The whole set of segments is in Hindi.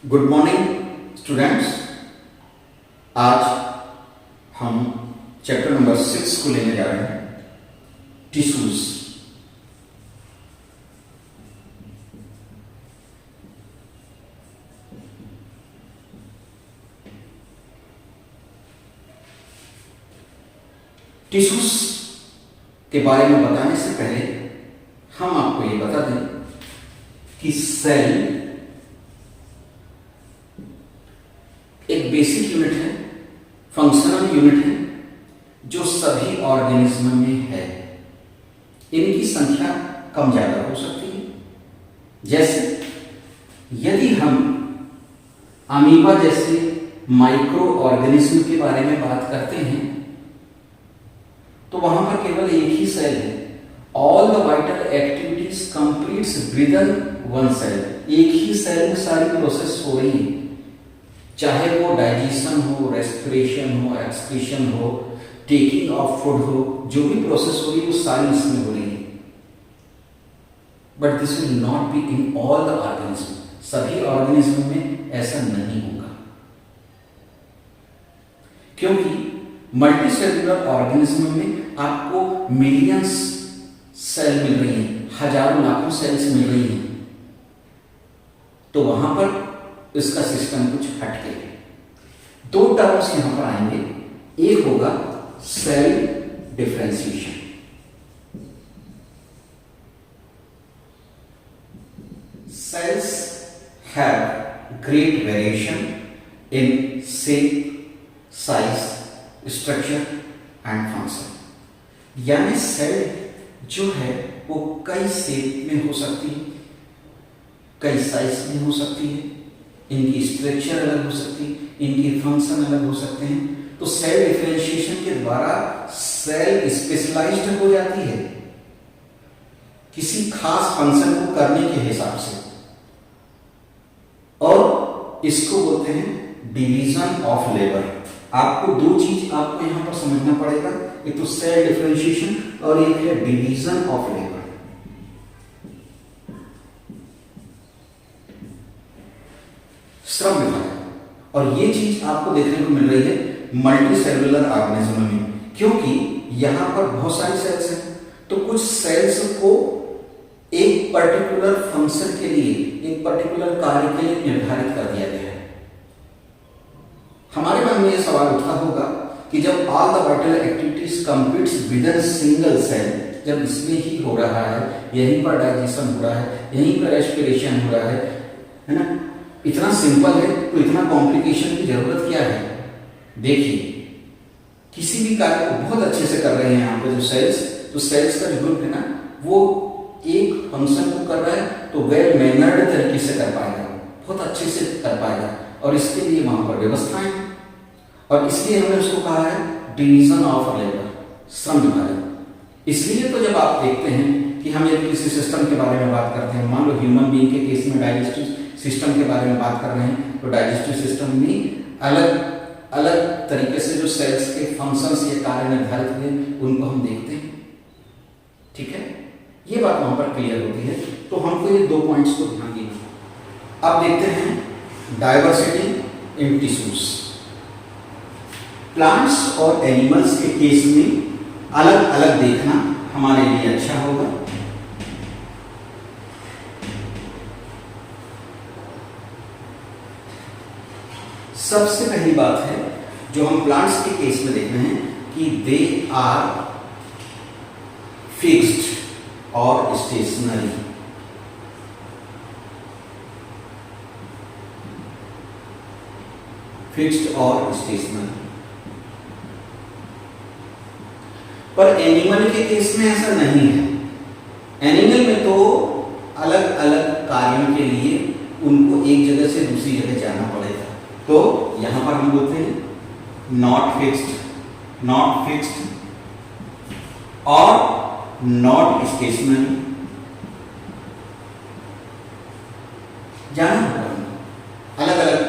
Good morning students. आज हम चैप्टर नंबर 6 को लेने जा रहे हैं, टिश्यूज। टिश्यूज के बारे में बताने से पहले हम आपको ये बता दें कि सेल एक बेसिक यूनिट है, फंक्शनल यूनिट है, जो सभी ऑर्गेनिज्म में है। इनकी संख्या कम ज्यादा हो सकती है। जैसे यदि हम अमीबा जैसे माइक्रो ऑर्गेनिज्म के बारे में बात करते हैं तो वहां पर केवल एक ही सेल है। All the vital activities completes within one cell. एक ही सेल में सारी प्रोसेस हो रही है, चाहे वो डाइजेशन हो, रेस्पिरेशन हो, एक्सक्रीशन हो, टेकिंग ऑफ फूड हो, जो भी प्रोसेस हो रही है वो सारी इसमें हो रही है। But this will not be in all the organism. सभी ऑर्गेनिज्म में ऐसा नहीं होगा, क्योंकि मल्टीसेलुलर ऑर्गेनिज्म में आपको मिलियंस सेल मिल रही हैं, हजारों लाखों सेल्स मिल रही हैं, तो वहां पर इसका सिस्टम कुछ हटके है। दो टर्म्स यहां पर आएंगे। एक होगा cell differentiation. Cells have great variation in shape, size, structure and function. यानी सेल जो है वो कई शेप में हो सकती है, कई साइज में हो सकती है, इनकी स्ट्रक्चर अलग हो सकती है, इनके फंक्शन अलग हो सकते हैं। तो सेल डिफरेंशिएशन के द्वारा सेल स्पेशलाइज्ड हो जाती है किसी खास फंक्शन को करने के हिसाब से, और इसको बोलते हैं डिवीजन ऑफ लेबर। आपको दो चीज आपको यहां पर समझना पड़ेगा, एक तो सेल डिफरेंशिएशन और एक है डिवीजन ऑफ लेबर। श्रम विभाजन। और ये चीज आपको देखने को मिल रही है मल्टी सेलुलर ऑर्गेनिज्म में, क्योंकि यहां पर बहुत सारी सेल्स हैं, तो कुछ सेल्स को एक पर्टिकुलर फंक्शन के लिए, एक पर्टिकुलर कार्य के लिए निर्धारित कर दिया गया है। हमारे मन में यह सवाल उठता होगा कि जब all the vital activities completes within single cell, जब इसमें ही हो रहा है, यहीं पर डाइजेशन हो रहा है, यहीं पर रेस्पिरेशन हो रहा है ना, इतना सिंपल है तो इतना कॉम्प्लिकेशन की जरूरत क्या है। देखिए, किसी भी कार्य को बहुत अच्छे से कर रहे हैं यहाँ पे जो सेल्स, तो सेल्स का जो ग्रुप है ना, वो एक फंक्शन को कर रहा है तो वेल मैनर्ड तरीके से कर पाएगा, बहुत अच्छे से कर पाएगा, और इसके लिए वहां पर व्यवस्थाएं हैं, और इसलिए हमने उसको कहा है डिवीजन ऑफ लेबर, श्रम विभाजन। इसलिए तो जब आप देखते हैं कि हम यदि किसी सिस्टम के बारे में बात करते हैं, मान लो ह्यूमन बीइंग के केस में डाइजेस्टिव सिस्टम के बारे में बात कर रहे हैं, तो डाइजेस्टिव सिस्टम में अलग अलग तरीके से जो सेल्स के फंक्शंस या कार्य निर्धारित हुए उनको हम देखते हैं। ठीक है, ये बात वहां पर क्लियर होती है। तो हमको ये दो पॉइंट्स को ध्यान देना। अब देखते हैं डाइवर्सिटी इन टिश्यूज। प्लांट्स और एनिमल्स के केस में अलग अलग देखना हमारे लिए अच्छा होगा। सबसे पहली बात है जो हम प्लांट्स के केस में देख रहे हैं कि दे आर फिक्स्ड और स्टेशनरी। फिक्स्ड और स्टेशनरी। पर एनिमल के केस में ऐसा नहीं है। एनिमल में तो अलग अलग कार्यों के लिए उनको एक जगह से दूसरी जगह जाना पड़ेगा। तो यहां पर हम बोलते हैं नॉट फिक्स्ड और नॉट स्टेशनरी। जाना होगा अलग अलग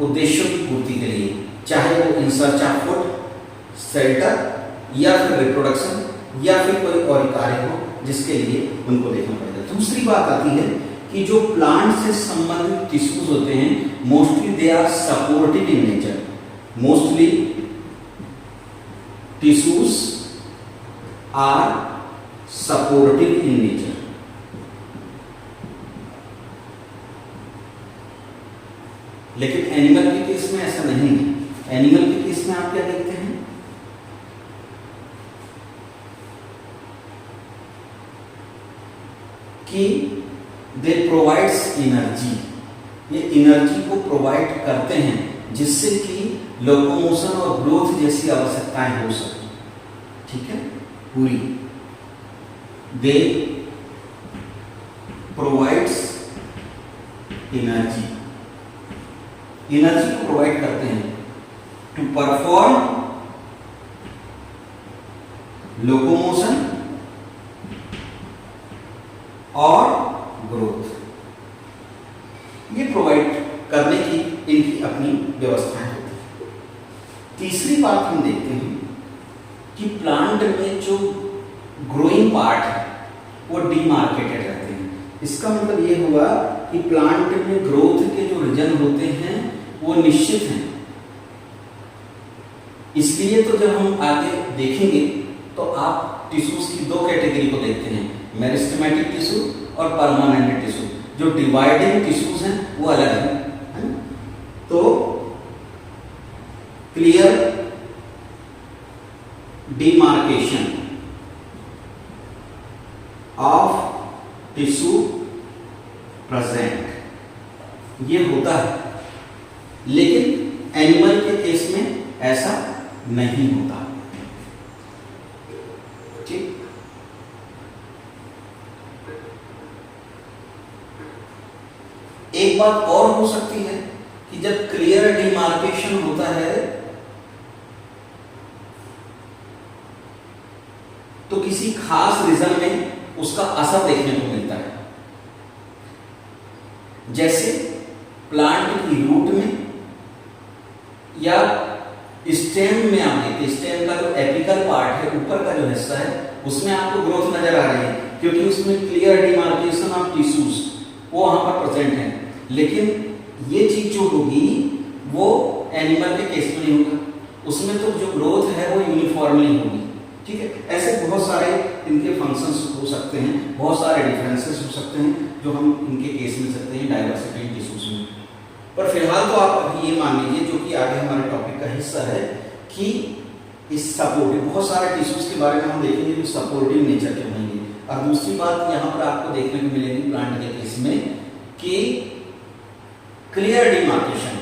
उद्देश्यों की पूर्ति के लिए, चाहे वो in search of food, shelter, या फिर रिप्रोडक्शन, या फिर कोई और कार्य हो जिसके लिए उनको देखना पड़ेगा। दूसरी बात आती है कि जो प्लांट से संबंधित टिश्यूज होते हैं mostly they are supportive in nature, mostly tissues are supportive in nature. लेकिन एनिमल के केस में ऐसा नहीं है। एनिमल के केस में आप क्या देखते हैं कि दे प्रोवाइड्स एनर्जी, ये एनर्जी को प्रोवाइड करते हैं जिससे कि लोकोमोशन और ग्रोथ जैसी आवश्यकताएं हो सके। ठीक है, पूरी दे प्रोवाइड्स एनर्जी, एनर्जी को प्रोवाइड करते हैं टू परफॉर्म लोकोमोशन और ग्रोथ। ये प्रोवाइड करने की इनकी अपनी व्यवस्थाएं होती है। तीसरी बात हम देखते हैं कि प्लांट में जो ग्रोइंग पार्ट है वो डीमार्केटेड रहते हैं। इसका मतलब ये हुआ कि प्लांट में ग्रोथ के जो रीजन होते हैं वो निश्चित हैं। इसलिए तो जब हम आगे देखेंगे तो आप टिश्यूज की दो कैटेगरी को देखते हैं, मेरिस्टेमेटिक टिश्यू और परमानेंट टिश्यू। जो डिवाइडिंग टिश्यूज हैं वो अलग है। तो clear demarcation of tissue present ये होता है, लेकिन एनिमल के केस में ऐसा नहीं होता। ठीक, एक बात और हो सकती है कि जब क्लियर डिमार्केशन होता है तो किसी खास रीजन में उसका असर देखने को मिलता है। जैसे प्लांट की रूट में या स्टेम में आप देखते हैं, स्टेम का जो एपिकल पार्ट है, ऊपर का जो हिस्सा है, उसमें आपको ग्रोथ नजर आ रही है क्योंकि उसमें क्लियर डिमार्केशन ऑफ टिश्यूज वो वहां पर प्रेजेंट है। लेकिन ये चीज जो होगी वो एनिमल के केस में नहीं होगा, उसमें तो जो ग्रोथ है वो यूनिफॉर्मली होगी। ठीक है, ऐसे बहुत सारे इनके फंक्शंस हो सकते हैं, बहुत सारे डिफरेंसेस हो सकते हैं जो हम इनके केस में सकते हैं डाइवर्सिटी इन टिश्यूज में। पर फिलहाल तो आप अभी ये मान लीजिए, जो कि आगे हमारे टॉपिक का हिस्सा है, कि इस सपोर्टिव बहुत सारे टिश्यूज के बारे में हम देखेंगे जो सपोर्टिव नेचर के होंगे। और दूसरी बात यहाँ पर आपको देखने को मिलेगी प्लांट के केस में कि क्लियर डिमार्केशन,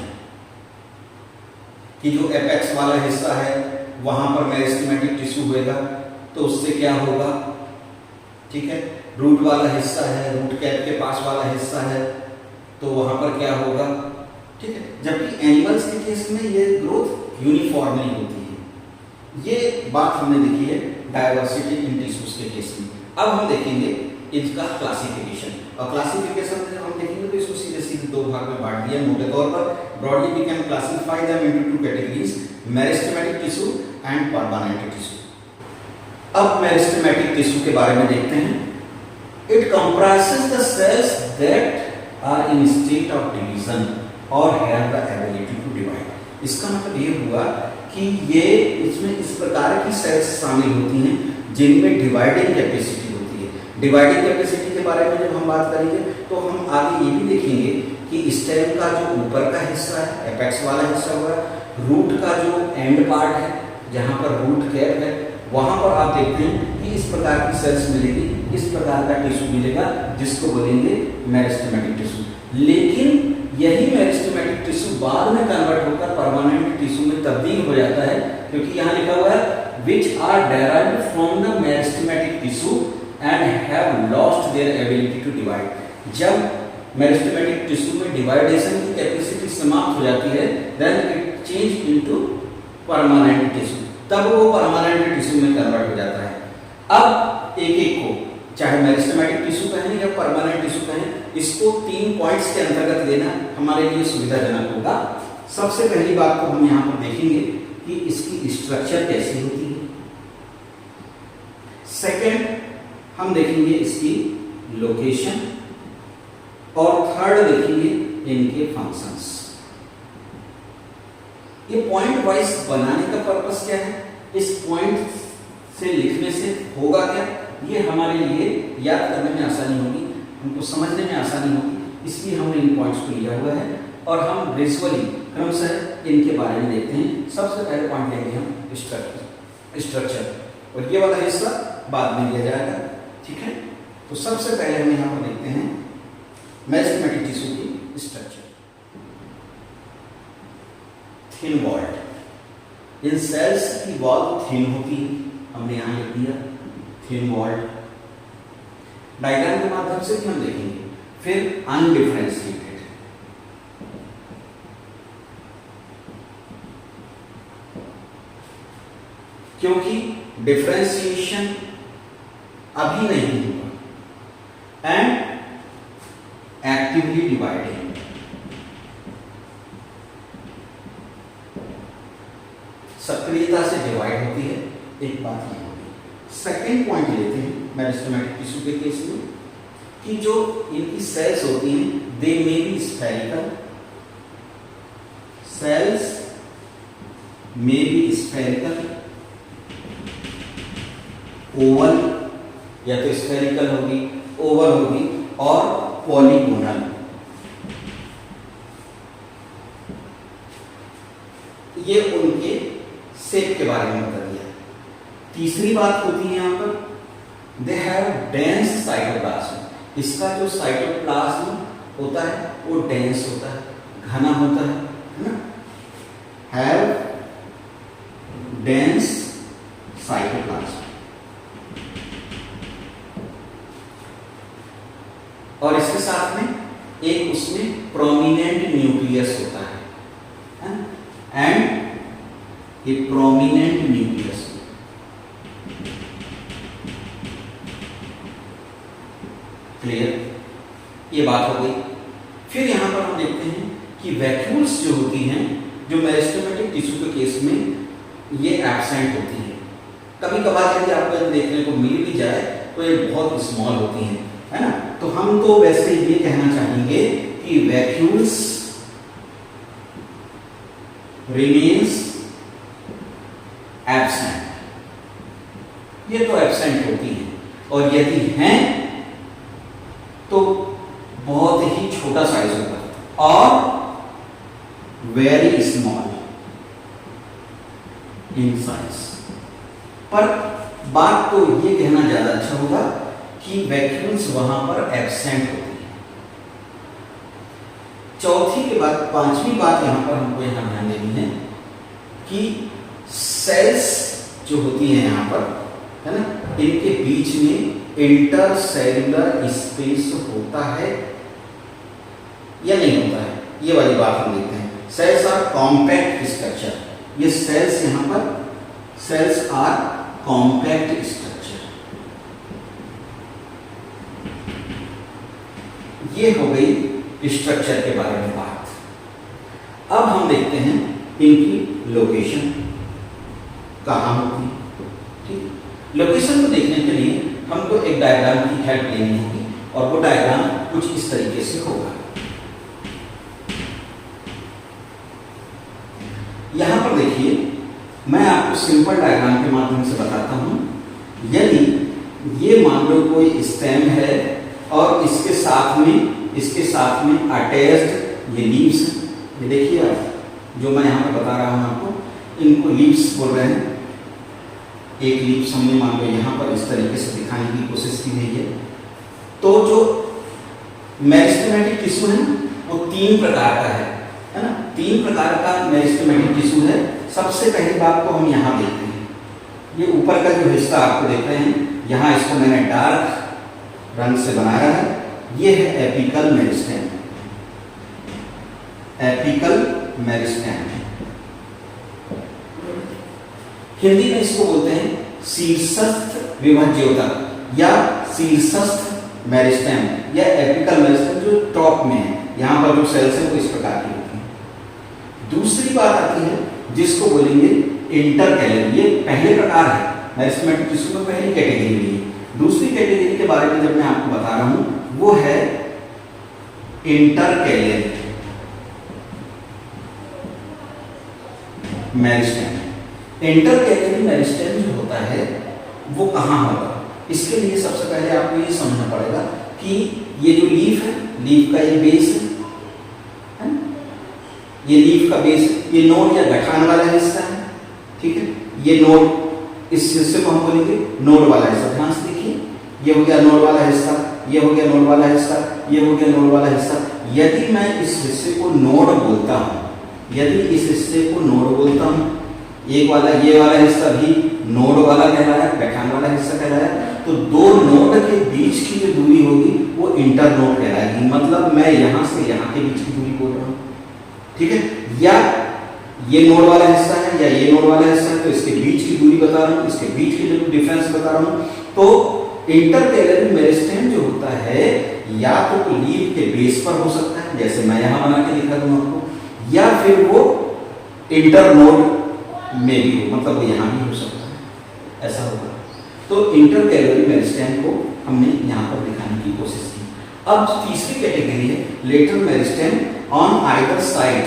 कि जो एपेक्स वाला हिस्सा है वहां पर मेरिस्टेमेटिक टिश्यू होगा तो उससे क्या होगा। ठीक है, रूट वाला हिस्सा है, रूट कैप के पास वाला हिस्सा है तो वहां पर क्या होगा। ठीक है, जबकि एनिमल्स के केस में ये ग्रोथ यूनिफॉर्मली होती है। ये बात हमने देखी है डाइवर्सिटी इन टिश्यूज के केस में। अब हम देखेंगे इसका क्लासिफिकेशन, और क्लासिफिकेशन में हम देखेंगे तो इसको सीधे सीधे दो भाग में बांट दिया मोटे तौर पर। Broadly we can classify them into two categories, meristematic tissue and permanent tissue. अब मेरिस्टेमेटिक टिश्यू के बारे में देखते हैं। It comprises the cells that are in state of division और have the ability to divide. इसका मतलब ये हुआ कि ये इसमें इस प्रकार की सेल्स शामिल होती हैं जिनमें डिवाइडिंग कैपेसिटी होती है। डिवाइडिंग कैपेसिटी के बारे में जब हम बात करेंगे तो हम आगे ये भी देखेंगे कि स्टेम का जो ऊपर का हिस्सा है, एपेक्स वाला हिस्सा हुआ, रूट का जो एंड पार्ट है जहां पर रूट कैप है, वहां पर आप देखते हैं कि इस प्रकार की सेल्स मिलेगी, इस प्रकार का टिश्यू मिलेगा जिसको बोलेंगे मेरिस्टेमेटिक टिश्यू। लेकिन यही मेरिस्टेमेटिक टिश्यू बाद में कन्वर्ट होकर परमानेंट टिश्यू में तब्दील हो जाता है, क्योंकि यहाँ लिखा हुआ है which are derived from the meristematic tissue and have lost their ability to divide। जब मेरिस्टेमेटिक टिश्यू में डिवाइडेशन की कैपेसिटी समाप्त हो जाती है, then it change into permanent tissue, तब वो परमानेंट टिश्यू में कन्वर्ट हो जाता है। अब एक एक को, चाहे मेरिस्टेमेटिक टिश्यू कहें या परमानेंट टिश्यू कहें, इसको 3 पॉइंट्स के अंतर्गत लेना हमारे लिए सुविधाजनक होगा। सबसे पहली बात को हम यहाँ पर देखेंगे कि इसकी स्ट्रक्चर कैसी होती है। सेकंड, हम देखेंगे इसकी लोकेशन और थर्ड देखेंगे इनके फंक्शंस। ये पॉइंट वाइज बनाने का पर्पस क्या है, इस पॉइंट से लिखने से होगा क्या, ये हमारे लिए याद करने में आसानी होगी, हमको समझने में आसानी होगी, इसलिए हमने इन पॉइंट्स को लिया हुआ है और हम ग्रेजुअली क्रमशः इनके बारे में देखते हैं। सबसे पहले पॉइंट लेंगे हम स्ट्रक्चर, और ये वाला हिस्सा बाद में लिया जाएगा, ठीक है। तो सबसे पहले हम यहाँ पर देखते हैं मेरिस्टेमेटिक टिश्यू की स्ट्रक्चर। थिन वॉल्ड, इन सेल्स की वॉल थिन होती है, हमने यहाँ लिख दिया थिन वॉल्ड। डायग्राम के माध्यम से भी हम देखेंगे। फिर अनडिफरेंशिएटेड, क्योंकि डिफरेंशिएशन अभी नहीं हुआ। एंड एक्टिवली डिवाइडेड, सक्रियता से डिवाइड होती है, एक बात ये होगी। सेकेंड पॉइंट लेते हैं मेरिस्टेमेटिक टिश्यू के केस में कि जो इनकी सेल्स होती हैं they may be spherical, cells may be spherical, oval, या तो स्फेरिकल होगी, ओवल होगी, और पॉलीगोनल। ये उनके शेप के बारे में बता दिया। तीसरी बात होती है यहां पर दे हैव डेंस साइटोप्लाज्म, इसका जो साइटोप्लाज्म होता है वो डेंस होता है, घना होता है ना। हैव डेंस साइटोप्लाज्म, और इसके साथ में एक उसमें प्रोमिनेंट न्यूक्लियस होता है, and A prominent nucleus. Clear, ये बात हो गई। फिर यहां पर हम देखते हैं कि वैक्यूल्स जो होती हैं, जो मेरिस्टेमेटिक टिश्यू के केस में ये एब्सेंट होती है। कभी कभार यदि आपको देखने को मिल भी जाए तो ये बहुत स्मॉल होती हैं, है ना। तो हम तो वैसे ये कहना चाहेंगे कि वैक्यूल्स रिमेन्स एब्सेंट, ये तो एब्सेंट होती है, और यदि हैं तो बहुत ही छोटा साइज होगा और वेरी स्मॉल इन साइज। पर बात तो ये कहना ज्यादा अच्छा होगा कि वैक्यूल्स वहां पर एब्सेंट होती है। चौथी के बाद पांचवी बात यहां पर हमको यहां ध्यान देनी है कि सेल्स जो होती है यहां पर, है ना, इनके बीच में इंटरसेल्युलर स्पेस होता है या नहीं होता है, ये वाली बात हम देखते हैं। सेल्स आर कॉम्पैक्ट स्ट्रक्चर, ये सेल्स यहां पर सेल्स आर कॉम्पैक्ट स्ट्रक्चर। ये हो गई स्ट्रक्चर के बारे में बात। अब हम देखते हैं इनकी लोकेशन कहां होती है। ठीक, लोकेशन को देखने के लिए हमको एक डायग्राम की हेल्प लेनी होगी, और वो डायग्राम कुछ इस तरीके से होगा। यहां पर देखिए, मैं आपको सिंपल डायग्राम के माध्यम से बताता हूं। यदि ये मान लो कोई स्टेम है और इसके साथ में अटैच्ड ये लीव्स, ये देखिए आप, जो मैं यहां पर बता रहा हूं आपको, इनको लीव्स बोल रहे हैं। एक लीव्स हमने मान लो यहां पर इस तरीके से दिखाने की कोशिश की गई है। तो जो मेरिस्टेमेटिक टिश्यू है वो तीन प्रकार का है ना, तीन प्रकार का मेरिस्टेमेटिक टिश्यू है। सबसे पहली बात को हम यहां देखते हैं, ये ऊपर का जो हिस्सा आपको देख रहे हैं, यहां इसको मैंने डार्क रंग से बनाया है, ये है apical meristem. Apical meristem Hindi में इसको बोलते हैं शीर्षस्थ विभज्योतक या शीर्षस्थ मेरिस्टेम या एपिकल मेरिस्टेम, जो टॉप में है। यहां पर जो सेल्स है वो इस प्रकार की होती है। दूसरी बात आती है जिसको बोलेंगे इंटरकैलर, ये पहले प्रकार है मेरिस्टेमेटिक टिश्यू में, पहली कैटेगरी है। दूसरी कैटेगरी के बारे में जब मैं आपको बता रहा हूं वो है इंटरकैलरी मेरिस्टेम। इंटरकैलरी मेरिस्टेम जो होता है वो कहाँ होगा, इसके लिए सबसे पहले आपको ये समझना पड़ेगा कि ये जो लीफ है, लीफ का ये बेस है, ये लीफ का बेस, ये नोड या गठान वाला हिस्सा है, ठीक है। ये नोड, इस हिस्से को हम बोलेंगे नोड वाला हिस्सा। ध्यान से देखिए, ये हो गया नोड वाला हिस्सा, ये हो गया नोड वाला हिस्सा, ये हो गया नोड वाला हिस्सा। यदि मैं इस हिस्से को नोड बोलता हूँ, यदि इस हिस्से को नोड बोलता हूँ, एक वाला ये वाला हिस्सा भी नोड वाला कहलाया, गठान वाला हिस्सा कहलाया, तो दो नोड के बीच की जो दूरी होगी वो इंटर नोड कहलाएगी। मतलब मैं यहाँ से यहाँ के बीच की दूरी बोल रहा हूँ, ठीक है। या ये नोड वाला हिस्सा है या ये नोड वाला हिस्सा है, तो इसके बीच की दूरी बता रहा हूँ, इसके बीच की जो डिफरेंस बता रहा हूँ। तो इंटरकैलरी मेरिस्टेम जो होता है या तो लीफ के बेस पर हो सकता है, जैसे मैं यहाँ बना के दिखा दूँ आपको, या फिर वो इंटर नोड में भी हो, मतलब वो यहाँ भी हो सकता है, ऐसा होगा। तो इंटरकैलरी मेरिस्टेम को हमने यहाँ पर दिखाने की कोशिश की। अब तीसरी कैटेगरी है lateral meristem on either side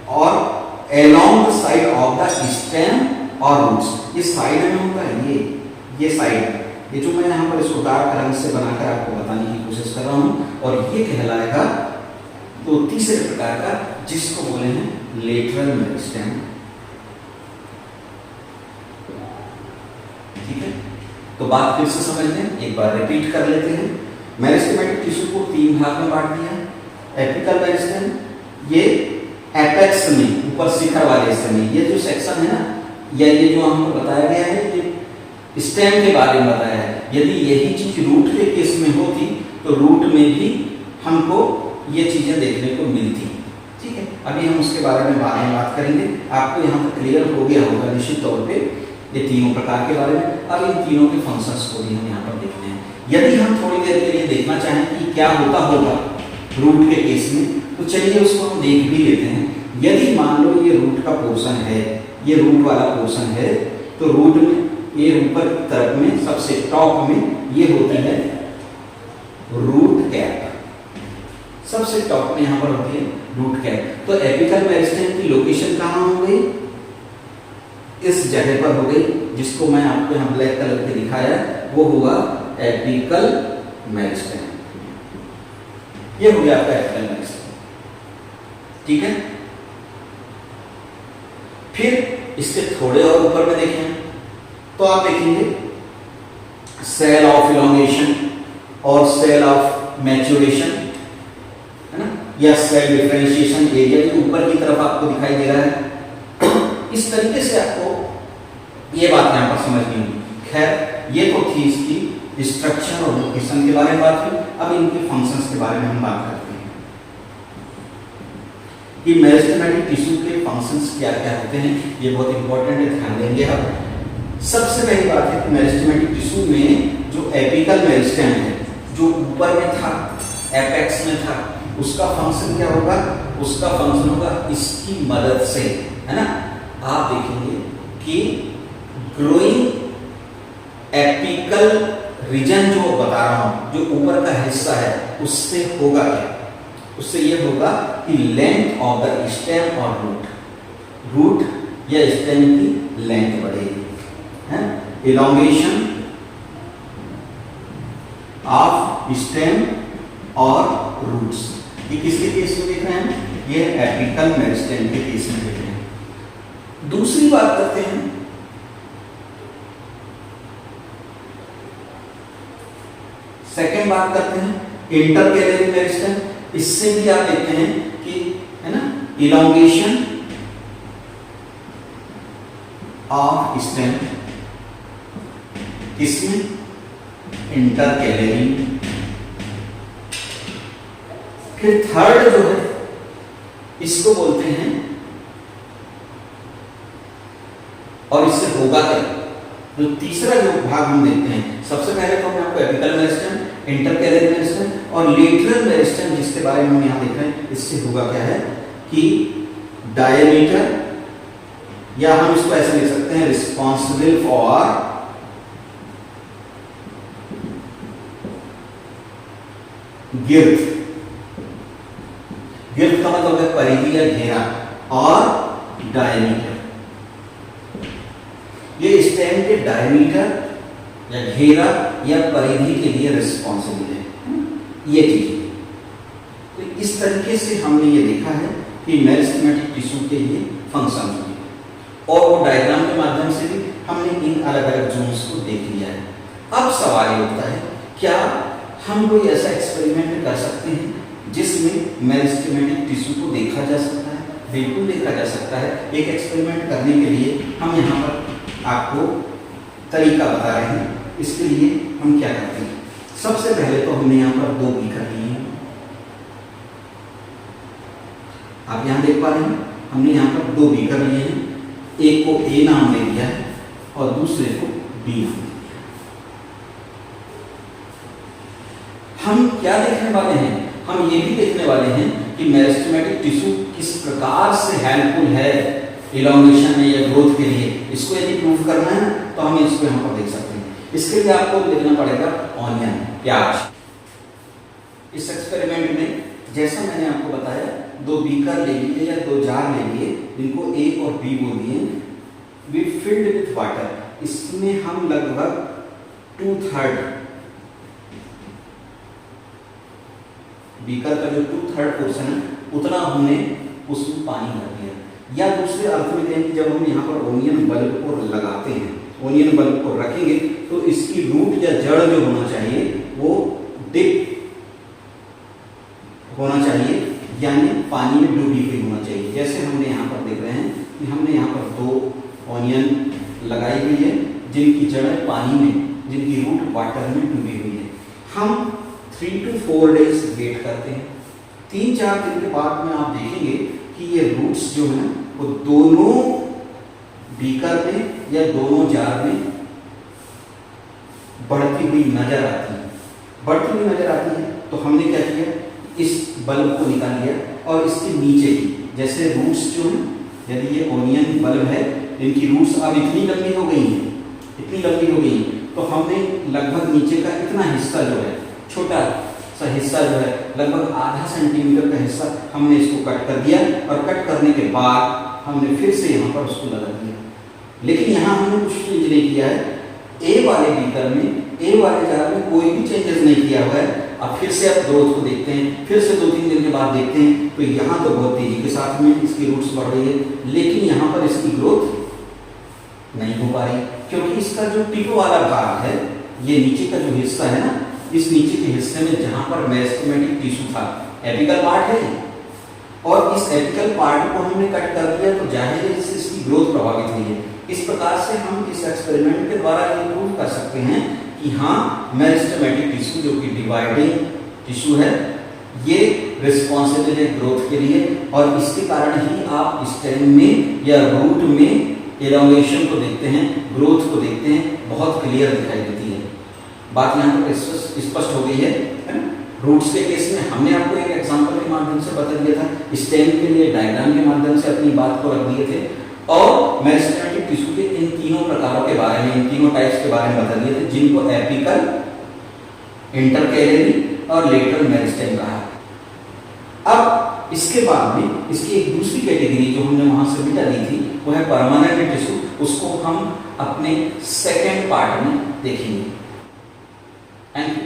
और along the side of the stem or roots। ये साइड में होता है, ये साइड, ये जो मैं यहाँ पर इसको डार्क रंग से बनाकर आपको बताने की कोशिश कर रहा हूँ, और ये कहलाएगा तो तीसरे प्रकार का, जिसको बोले हैं लेटरल मेरिस्टेम, ठीक है। तो बात फिर से समझ लें, एक बार रिपीट कर लेते हैं। मेरिस्टेमेटिक टिश्यू को तीन भाग में बांट दिया है। एपिकल मेरिस्टेम, ये एपेक्स में, ऊपर शिखर वाले हिस्से में, ये जो सेक्शन है ना, या ये जो हमको बताया गया है, ये स्टेम के बारे में बताया है। यदि यही चीज रूट के केस में होती तो रूट में भी हमको ये चीजें देखने को मिलती, ठीक है। अभी हम उसके बारे में बाद में बात करेंगे। आपको यहाँ पर क्लियर हो गया होगा निश्चित तौर पे ये तीनों प्रकार के बारे में। अब इन तीनों के फंक्शंस को भी हम यहाँ पर देखते हैं। यदि हम थोड़ी देर के लिए देखना चाहें कि क्या होता होगा रूट के केस में, तो चलिए उसको हम देख भी लेते हैं। यदि मान लो ये रूट का पोर्शन है, ये रूट वाला पोर्शन है, तो रूट में ये ऊपर की तरफ में सबसे टॉप में ये होती है रूट कैप, सबसे टॉप में यहाँ पर होती है रूट कैप। तो एपिकल मेरिस्टेम की लोकेशन कहाँ हो गई, इस जगह पर हो गई, जिसको मैं आपको यहाँ ब्लैक कलर के दिखाया, वो हुआ एपिकल मेरिस्टेम। ये हो गया आपका एपिकल मेरिस्टेम, ठीक है। फिर इसके थोड़े और ऊपर में देखें तो आप देखेंगे सेल ऑफ इलोंगेशन और सेल ऑफ मैच्योरेशन, है ना, या सेल डिफरेंशिएशन एरिया, जो ऊपर की तरफ आपको दिखाई दे रहा है। इस तरीके से आपको ये बात यहाँ पर समझनी होगी। खैर, ये तो थी इसकी स्ट्रक्चर और लोकेशन के बारे में बात की। अब इनके फंक्शंस के बारे में हम बात करते हैं कि मेरिस्टेमेटिक टिश्यू के फंक्शंस क्या क्या होते हैं। ये बहुत इंपॉर्टेंट है, ध्यान देंगे आप। सबसे पहली बात है कि मेरिस्टेमेटिक टिश्यू में जो एपिकल मेरिस्टेम है, जो ऊपर में था, एपेक्स में था, उसका फंक्शन क्या होगा, उसका फंक्शन होगा इसकी मदद से, है ना। आप देखेंगे कि ग्रोइंग एपिकल रीजन जो बता रहा हूं, जो ऊपर का हिस्सा है, उससे होगा क्या, उससे यह होगा कि लेंथ ऑफ द स्टेम और रूट या स्टेम की लेंथ बढ़ेगी, है। इलोंगेशन ऑफ स्टेम और रूट्स, ये किसके केस में देख रहे हैं, ये एपिकल मेरिस्टेम के केस में देख रहे हैं। दूसरी बात करते हैं सेकेंड बात करते हैं इंटरकैलरी मेरिस्टेम। इससे भी आप देखते हैं कि, है ना, इलोंगेशन ऑफ स्टेम, इसमें इंटरकैलरी। फिर थर्ड जो है इसको बोलते हैं, और इससे होगा क्या, जो तीसरा जो भाग हम देखते हैं, सबसे पहले तो मैं आपको एपिकल मेरिस्टेम, इंटरकैलरी मेरिस्टेम और लेटरल मेरिस्टेम जिसके बारे में हम यहाँ देख रहे हैं, इससे होगा क्या है कि डायमीटर, या हम इसको ऐसे लिख सकते हैं रिस्पॉन्सिबल फॉर गिर्थ, गिर्द का मतलब है परिधि या घेरा, और डायमीटर, ये स्टेम के डायमीटर या घेरा या परिधि के लिए रिस्पॉन्सिबल है ये चीज। तो इस तरीके से हमने ये देखा है कि मेरिस्टेमेटिक टिश्यू के ये फंक्शन होते हैं, और वो डायग्राम के माध्यम से भी हमने इन अलग अलग जोन्स को देख लिया है। अब सवाल ये उठता है, क्या हम कोई ऐसा एक्सपेरिमेंट कर सकते हैं जिसमें मेरिस्टेमेटिक टिश्यू को देखा जा सकता है? बिल्कुल देखा जा सकता है। एक एक्सपेरिमेंट करने के लिए हम यहाँ पर आपको तरीका बता रहे हैं। इसके लिए हम क्या करते हैं, सबसे पहले तो हमने यहाँ पर 2 बीकर लिए हैं, आप यहाँ देख पा रहे हैं, हमने यहाँ पर 2 बीकर लिए हैं, एक को ए नाम दे दिया है और दूसरे को बी नाम दे दिया है। हम क्या देखने वाले हैं, हम ये भी देखने वाले हैं कि मेरिस्टेमेटिक टिश्यू किस प्रकार से हेल्पफुल है इलॉन्गेशन में या ग्रोथ के लिए। इसको यदि प्रूव करना है तो हम इसको यहाँ पर देख सकते हैं। इसके लिए आपको लिखना पड़ेगा ऑनियन, प्याज। इस एक्सपेरिमेंट में जैसा मैंने आपको बताया, 2 बीकर ले लिए या 2 जार ले लिए, इनको ए और बी बोल दिए, वी फिल्ड विथ वाटर। इसमें हम लगभग 2/3 बीकर का जो 2/3 पोर्शन है उतना हमने उसमें पानी भर दिया। या दूसरे अर्थ में कहें कि जब हम यहाँ पर ओनियन बल्ब को लगाते हैं, ओनियन बल्ब को रखेंगे तो इसकी रूट या जड़ जो होना चाहिए वो डिप होना चाहिए, यानी पानी में डूबी हुई होना चाहिए। जैसे हमने यहाँ पर देख रहे हैं कि हमने यहाँ पर 2 ऑनियन लगाई हुई है जिनकी जड़ें पानी में, जिनकी रूट वाटर में डूबी हुई है। हम 3 to 4 डेज वेट करते हैं। 3-4 दिन के बाद में आप देखेंगे कि ये रूट्स जो हैं वो दोनों बीकर में या दोनों जार में बढ़ती हुई नजर आती है। बढ़ती हुई नजर आती है तो हमने क्या किया, इस बल्ब को निकाल लिया और इसके नीचे की, जैसे रूट्स जो हैं, यदि ये ओनियन बल्ब है, इनकी रूट्स अब इतनी लंबी हो गई हैं, इतनी लंबी हो गई हैं, तो हमने लगभग नीचे का इतना हिस्सा जो है, छोटा सा हिस्सा जो है, लगभग आधा सेंटीमीटर का हिस्सा हमने इसको कट कर दिया, और कट करने के बाद हमने फिर से यहाँ पर उसको लगा दिया। लेकिन यहाँ हमने कुछ चेंज नहीं किया है। ए वाले बीकर में, ए वाले जार में कोई भी चेंजेस नहीं किया हुआ है। अब फिर से आप ग्रोथ को देखते हैं, फिर से 2-3 दिन के बाद देखते हैं तो यहाँ तो बहुत तेजी के साथ में इसकी रूट्स बढ़ रही है, लेकिन यहाँ पर इसकी ग्रोथ नहीं हो पा रही, क्योंकि इसका जो टिप वाला भाग है, ये नीचे का जो हिस्सा है ना, इस नीचे के हिस्से में जहाँ पर मेरिस्टेमेटिक टिश्यू था, एपिकल पार्ट है, और इस एपिकल पार्ट को हमने कट कर दिया तो जाहिर है इससे इसकी ग्रोथ प्रभावित हुई है। इस प्रकार से हम इस एक्सपेरिमेंट के द्वारा ये प्रूव कर सकते हैं कि हाँ, मेरिस्टेमेटिक टिश्यू जो कि डिवाइडिंग टिश्यू है, ये रिस्पॉन्सिबल है ग्रोथ के लिए, और इसके कारण ही आप स्टेम में या रूट में इलॉन्गेशन को देखते हैं, ग्रोथ को देखते हैं, बहुत क्लियर दिखाई देती है। बात यहाँ पर स्पष्ट हो गई है ना? रूट्स के केस में हमने आपको एक एग्जांपल के माध्यम से बता दिया था, स्टेम के लिए डायग्राम के माध्यम से अपनी बात को रख दिए थे, और मेरिस्टेमेटिक टिश्यू के इन तीनों प्रकारों के बारे में, इन तीनों टाइप्स के बारे में बता दिए थे, जिनको एपिकल, इंटरकैलरी और लेटरल मेरिस्टेम कहा है। अब इसके बाद में इसकी एक दूसरी कैटेगरी जो हमने वहां से मिटा दी थी, वो है परमानेंट टिश्यू। उसको हम अपने सेकेंड पार्ट में देखेंगे। Thank you.